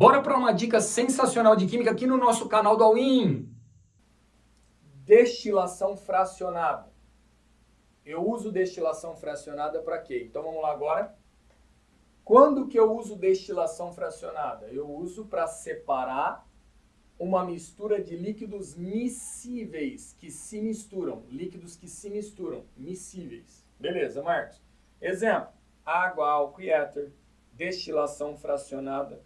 Bora para uma dica sensacional de química aqui no nosso canal do All-in. Destilação fracionada. Eu uso destilação fracionada para quê? Então vamos lá agora. Quando que eu uso destilação fracionada? Eu uso para separar uma mistura de líquidos miscíveis que se misturam. Líquidos que se misturam, miscíveis. Beleza, Marcos? Exemplo, água, álcool e éter, destilação fracionada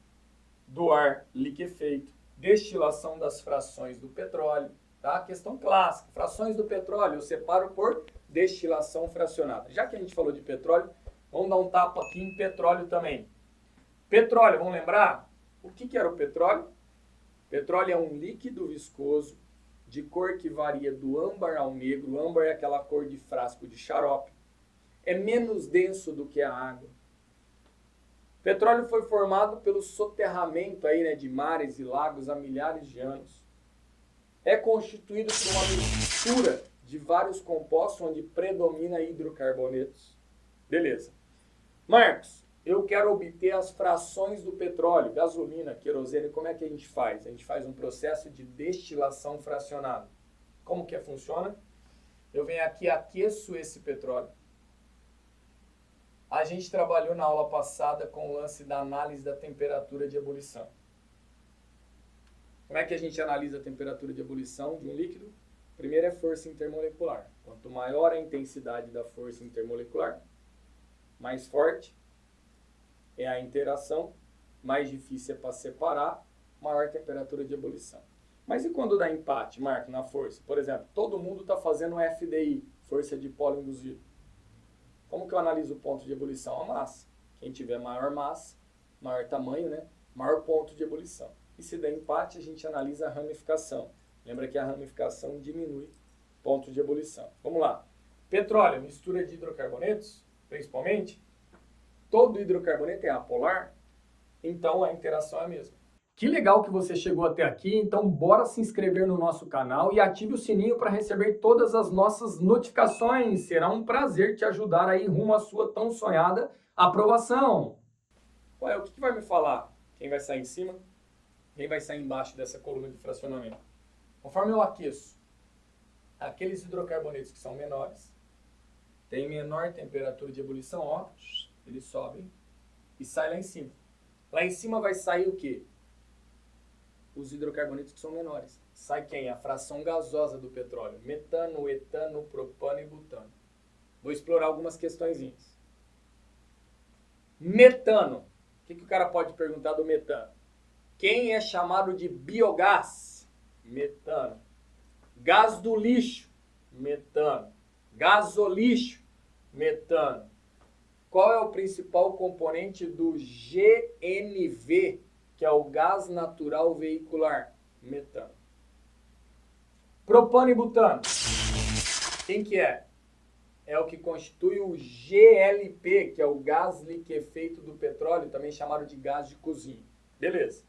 do ar liquefeito, destilação das frações do petróleo, tá? Questão clássica, frações do petróleo eu separo por destilação fracionada. Já que a gente falou de petróleo, vamos dar um tapa aqui em petróleo também. Petróleo, vamos lembrar? O que era o petróleo? Petróleo é um líquido viscoso de cor que varia do âmbar ao negro. O âmbar é aquela cor de frasco de xarope. É menos denso do que a água. Petróleo foi formado pelo soterramento aí, né, de mares e lagos há milhares de anos. É constituído por uma mistura de vários compostos onde predomina hidrocarbonetos. Beleza. Marcos, eu quero obter as frações do petróleo, gasolina, querosene. Como é que a gente faz? A gente faz um processo de destilação fracionada. Como que funciona? Eu venho aqui e aqueço esse petróleo. A gente trabalhou na aula passada com o lance da análise da temperatura de ebulição. Como é que a gente analisa a temperatura de ebulição de um líquido? Primeiro é força intermolecular. Quanto maior a intensidade da força intermolecular, mais forte é a interação, mais difícil é para separar, maior temperatura de ebulição. Mas e quando dá empate, Marco, na força? Por exemplo, todo mundo está fazendo FDI, força de dipolo induzido. Como que eu analiso o ponto de ebulição? A massa. Quem tiver maior massa, maior tamanho, né? Maior ponto de ebulição. E se der empate, a gente analisa a ramificação. Lembra que a ramificação diminui ponto de ebulição. Vamos lá. Petróleo, mistura de hidrocarbonetos, principalmente. Todo hidrocarboneto é apolar, então a interação é a mesma. Que legal que você chegou até aqui, então bora se inscrever no nosso canal e ative o sininho para receber todas as nossas notificações. Será um prazer te ajudar aí rumo à sua tão sonhada aprovação. Ué, o que vai me falar? Quem vai sair em cima? Quem vai sair embaixo dessa coluna de fracionamento? Conforme eu aqueço, aqueles hidrocarbonetos que são menores, têm menor temperatura de ebulição, ó, eles sobem e saem lá em cima. Lá em cima vai sair o quê? Os hidrocarbonetos que são menores. Sai quem? A fração gasosa do petróleo. Metano, etano, propano e butano. Vou explorar algumas questõezinhas. Metano. O que o cara pode perguntar do metano? Quem é chamado de biogás? Metano. Gás do lixo? Metano. Gasolixo? Metano. Qual é o principal componente do GNV, que é o gás natural veicular? Metano. Propano e butano. Quem que é? É o que constitui o GLP, que é o gás liquefeito do petróleo, também chamado de gás de cozinha. Beleza.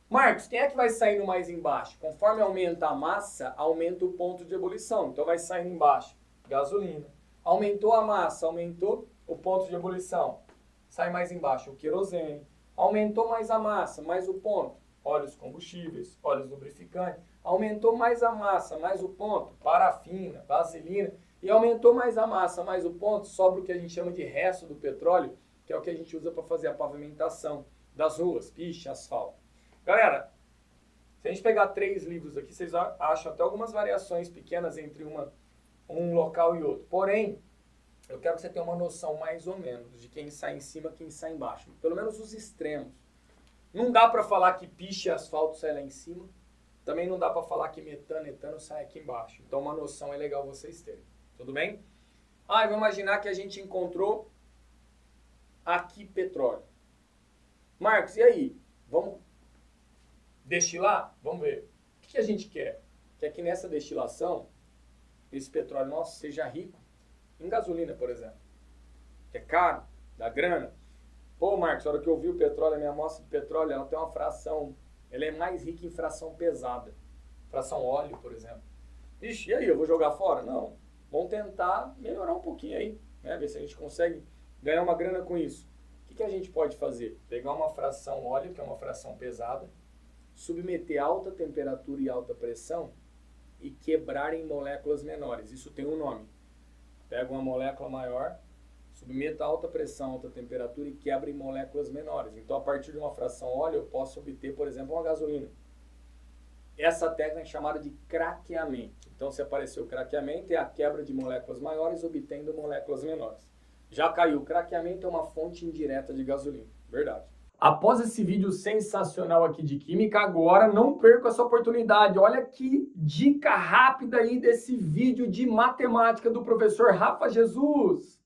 Marcos, quem é que vai saindo mais embaixo? Conforme aumenta a massa, aumenta o ponto de ebulição. Então vai saindo embaixo. Gasolina. Aumentou a massa, aumentou o ponto de ebulição. Sai mais embaixo o querosene. Aumentou mais a massa, mais o ponto. Óleos combustíveis, óleos lubrificantes. Aumentou mais a massa, mais o ponto. Parafina, vaselina. E aumentou mais a massa, mais o ponto. Sobra o que a gente chama de resto do petróleo, que é o que a gente usa para fazer a pavimentação das ruas, piche, asfalto. Galera, se a gente pegar 3 livros aqui, vocês acham até algumas variações pequenas entre um local e outro. Porém, eu quero que você tenha uma noção mais ou menos de quem sai em cima e quem sai embaixo. Pelo menos os extremos. Não dá para falar que piche e asfalto sai lá em cima. Também não dá para falar que metano e etano sai aqui embaixo. Então uma noção é legal vocês terem. Tudo bem? Eu vou imaginar que a gente encontrou aqui petróleo. Marcos, e aí? Vamos destilar? Vamos ver. O que a gente quer? Quer que nessa destilação, esse petróleo nosso seja rico em gasolina, por exemplo. Que é caro, dá grana. Pô, Marcos, a hora que eu vi o petróleo, a minha amostra de petróleo, ela tem uma fração, ela é mais rica em fração pesada. Fração óleo, por exemplo. Ixi, e aí, eu vou jogar fora? Não. Vamos tentar melhorar um pouquinho aí, né? Ver se a gente consegue ganhar uma grana com isso. que a gente pode fazer? Pegar uma fração óleo, que é uma fração pesada, submeter a alta temperatura e alta pressão e quebrar em moléculas menores. Isso tem um nome. Pega uma molécula maior, submeta a alta pressão, alta temperatura e quebra em moléculas menores. Então, a partir de uma fração óleo, eu posso obter, por exemplo, uma gasolina. Essa técnica é chamada de craqueamento. Então, se apareceu o craqueamento, é a quebra de moléculas maiores obtendo moléculas menores. Já caiu, o craqueamento é uma fonte indireta de gasolina. Verdade. Após esse vídeo sensacional aqui de química, agora não perca essa oportunidade. Olha que dica rápida aí desse vídeo de matemática do professor Rafa Jesus.